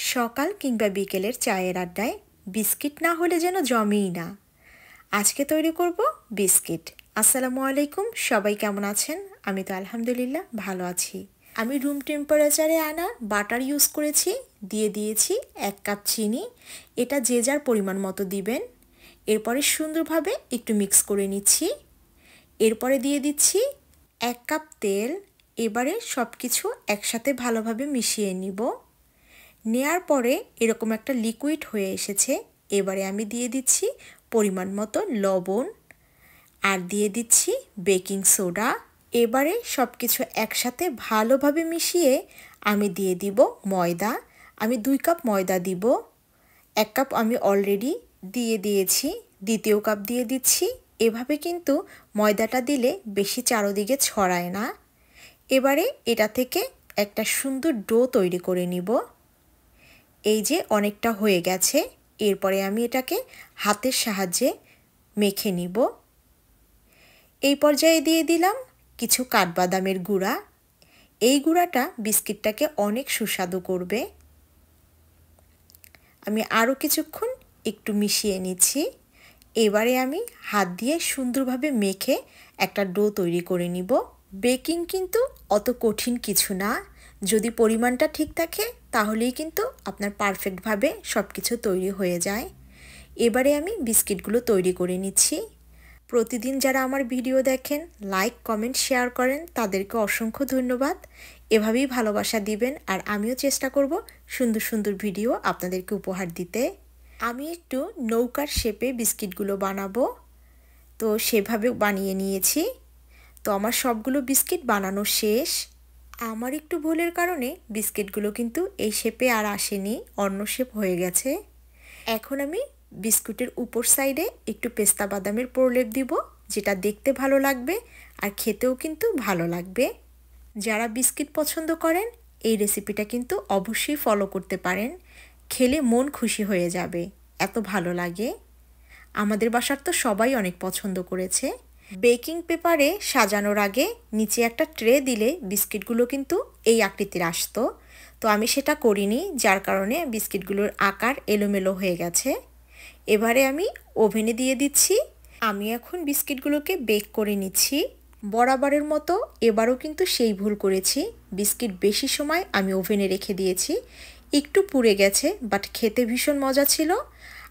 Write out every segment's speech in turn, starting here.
সকাল কিংবা বিকেলের চায়ের আড্ডায় বিস্কিট না হলে যেন জমেই না। আজকে তৈরি করব বিস্কিট। আসসালামু আলাইকুম, সবাই কেমন আছেন? আমি তো আলহামদুলিল্লাহ ভালো আছি। আমি রুম টেম্পারেচারে আনা বাটার ইউজ করেছি, দিয়ে দিয়েছি 1 কাপ চিনি। এটা যে যার পরিমাণ মতো দিবেন। এরপরে সুন্দরভাবে একটু মিক্স করে নিচ্ছি। এরপরে দিয়ে দিচ্ছি 1 কাপ তেল। এবারে সব কিছু একসাথে ভালোভাবে মিশিয়ে নিব। নেয়ার পরে এরকম একটা লিকুইড হয়ে এসেছে। এবারে আমি দিয়ে দিচ্ছি পরিমাণ মতো লবণ আর দিয়ে দিচ্ছি বেকিং সোডা। এবারে সব কিছু একসাথে ভালোভাবে মিশিয়ে আমি দিয়ে দিব ময়দা। আমি 2 কাপ ময়দা দিব। 1 কাপ আমি অলরেডি দিয়ে দিয়েছি, দ্বিতীয় কাপ দিয়ে দিচ্ছি। এভাবে কিন্তু ময়দাটা দিলে বেশি চারদিকে ছড়ায় না। এবারে এটা থেকে একটা সুন্দর ডো তৈরি করে নিব। এই যে অনেকটা হয়ে গেছে। এরপরে আমি এটাকে হাতের সাহায্যে মেখে নিব। এই পর্যায়ে দিয়ে দিলাম কিছু কাঠবাদামের গুঁড়া। এই গুঁড়াটা বিস্কিটটাকে অনেক সুস্বাদু করবে। আমি আরও কিছুক্ষণ একটু মিশিয়ে নিচ্ছি। এবারে আমি হাত দিয়ে সুন্দরভাবে মেখে একটা ডো তৈরি করে নিব। বেকিং কিন্তু অত কঠিন কিছু না, যদি পরিমাণটা ঠিক থাকে তাহলেই কিন্তু আপনার পারফেক্টভাবে সব কিছু তৈরি হয়ে যায়। এবারে আমি বিস্কিটগুলো তৈরি করে নিচ্ছি। প্রতিদিন যারা আমার ভিডিও দেখেন, লাইক কমেন্ট শেয়ার করেন, তাদেরকে অসংখ্য ধন্যবাদ। এভাবেই ভালোবাসা দিবেন আর আমিও চেষ্টা করব সুন্দর সুন্দর ভিডিও আপনাদেরকে উপহার দিতে। আমি একটু নৌকার শেপে বিস্কিটগুলো বানাবো, তো সেভাবে বানিয়ে নিয়েছি। তো আমার সবগুলো বিস্কিট বানানো শেষ। আমার একটু ভুলের কারণে বিস্কিটগুলো কিন্তু এই শেপে আর আসেনি, অন্য শেপ হয়ে গেছে। এখন আমি বিস্কুটের উপর সাইডে একটু পেস্তা বাদামের প্রলেপ দিব, যেটা দেখতে ভালো লাগবে আর খেতেও কিন্তু ভালো লাগবে। যারা বিস্কিট পছন্দ করেন এই রেসিপিটা কিন্তু অবশ্যই ফলো করতে পারেন। খেলে মন খুশি হয়ে যাবে, এত ভালো লাগে। আমাদের বাসার তো সবাই অনেক পছন্দ করেছে। বেকিং পেপারে সাজানোর আগে নিচে একটা ট্রে দিলে বিস্কিটগুলো কিন্তু এই আকৃতির আসতো, তো আমি সেটা করিনি, যার কারণে বিস্কিটগুলোর আকার এলোমেলো হয়ে গেছে। এবারে আমি ওভেনে দিয়ে দিচ্ছি। আমি এখন বিস্কিটগুলোকে বেক করে নিচ্ছি। বরাবরের মতো এবারও কিন্তু সেই ভুল করেছি, বিস্কিট বেশি সময় আমি ওভেনে রেখে দিয়েছি। একটু পুড়ে গেছে, বাট খেতে ভীষণ মজা ছিল।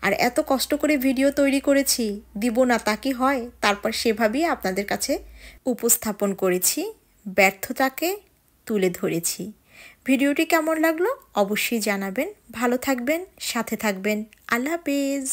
আর এত কষ্ট করে ভিডিও তৈরি করেছি, দিব না তা কি হয়? তারপর সেভাবেই আপনাদের কাছে উপস্থাপন করেছি, ব্যর্থতাকে তুলে ধরেছি। ভিডিওটি কেমন লাগলো অবশ্যই জানাবেন। ভালো থাকবেন, সাথে থাকবেন। আল্লাহ হাফেজ।